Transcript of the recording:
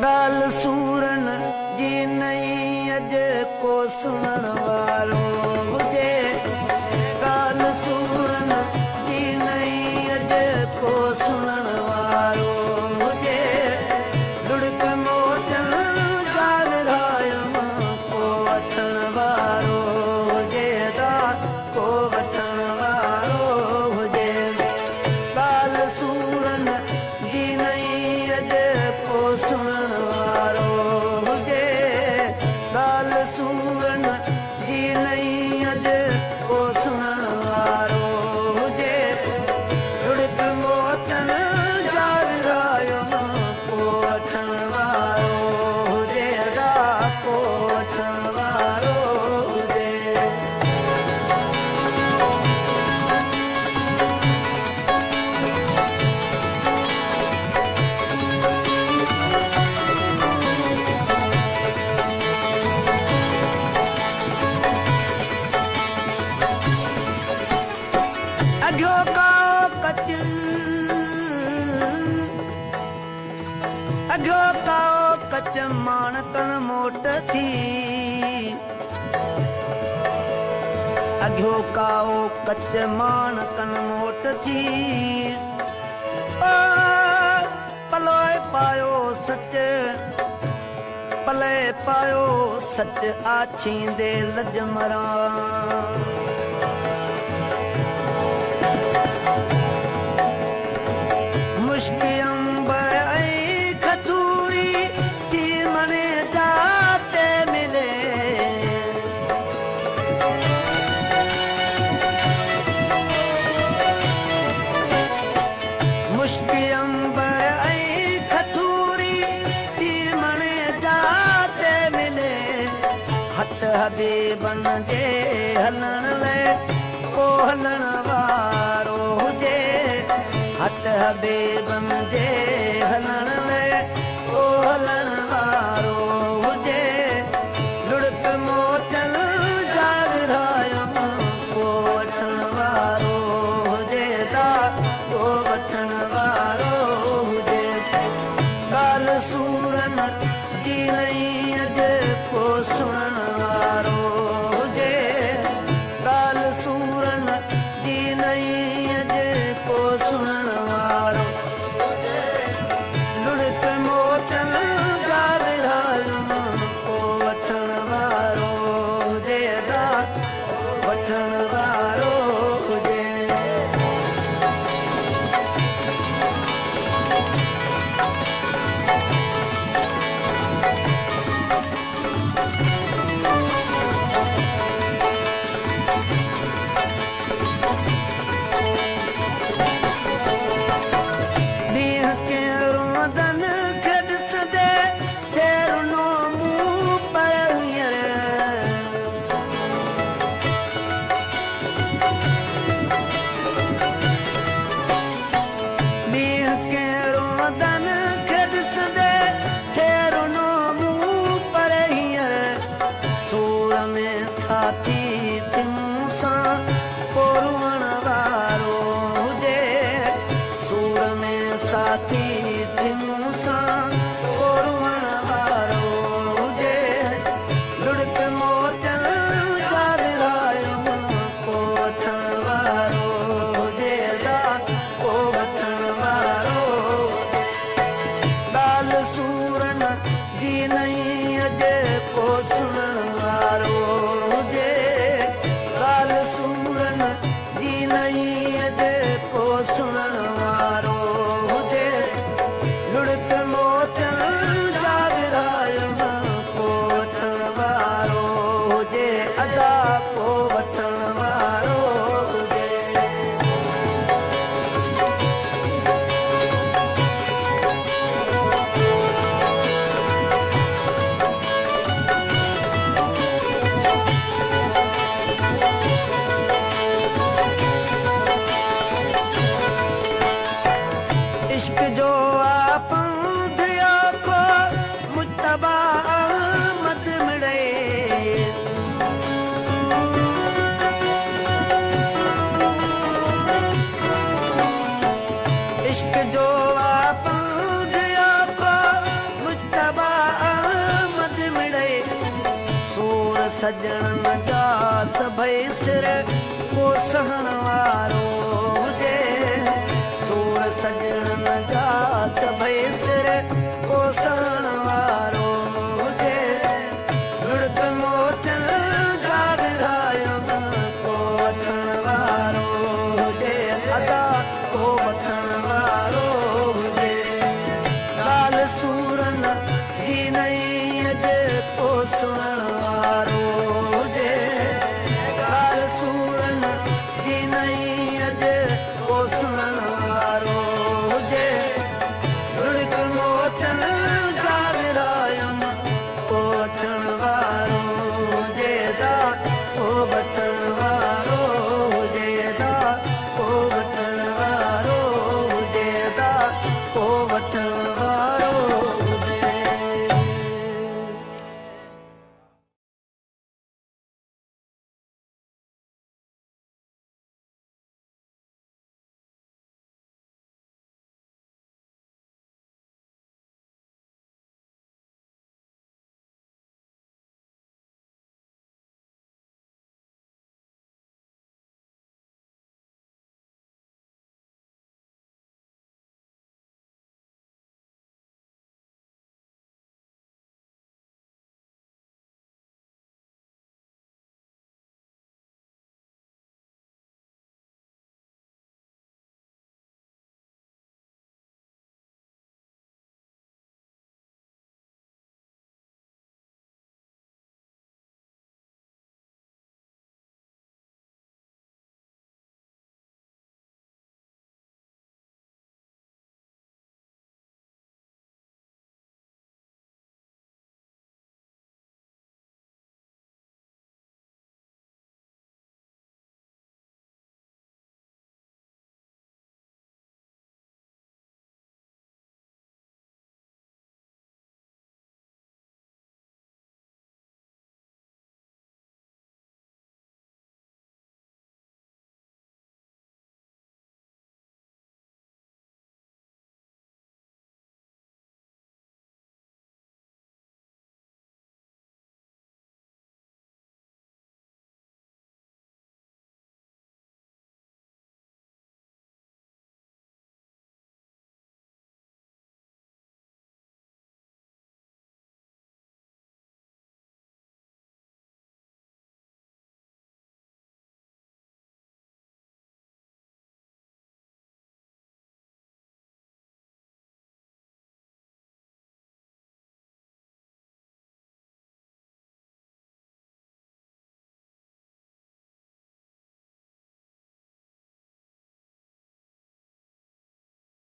ॻाल सूरन जी नई अॼ को सुणण वारो हुजे। ॻाल सूरन जी नई अॼ को सुणण वारो हुजे। लुड़क मोचन जागरायम को वठण वारो हुजे। को वठण वारो हुजे। ॻाल सूरन जी नई अॼ को सुणण वारो हुजे। ॻाल सूरन जी नई अॼ को सुणण वारो हुजे। लुड़क मोचन जागरायम को वठण वारो हुजे। को वठण वारो हुजे। अघो काओ कच अघो काओ कच माणकन मोट थी। अघो काओ कच माणकन मोट थी। ओ पलोए पायो सच पले पायो सच आछींदे लज मरा। मुश्क अंबर ऐं खतूरी थी मने जाते मिले। मुश्क अंबर ऐं खतूरी थी मने जाते मिले। हट हबीबन जे हलण लाइ को हलण वारो हुजे। हट हबीबन जे हलण लाइ को हलण वारो हुजे। लुड़क मोचन जागरायम को वठण वारो हुजे। को वठण वारो हुजे। ॻाल सूरन जी नई अॼ को सुणण वारो हुजे। ॻाल सूरन जी नई अॼ को सुणण वारो हुजे। लुड़क मोचन जागरायम को वठण वारो हुजे। वठण वारो हुजे। ॾींहं कंहिं रोदन खे ॾिसंदे चेरनो मूं पर हींअर। ॾींहं कंहिं रोदन खे ॾिसंदे चेरनो मूं पर हींअर। सूर में साथी थी मूं सां को रुअण वारो हुजे। सूर में साथी थी मूं सां को रुअण वारो हुजे। लुड़क मोचन जागरायम को वठण वारो हुजे। को वठण वारो हुजे। ॻाल सूरन जी नई अॼ को सुणण वारो हुजे। ॻाल सूरन जी नई अॼ को सुणण वारो हुजे। लुड़क मोचन जागरायम को वठण वारो हुजे। को वठण वारो हुजे। सजणनि जा सभई सिर को सहण वारो हुजे सूर सजणनि जा सभई सिर को सहण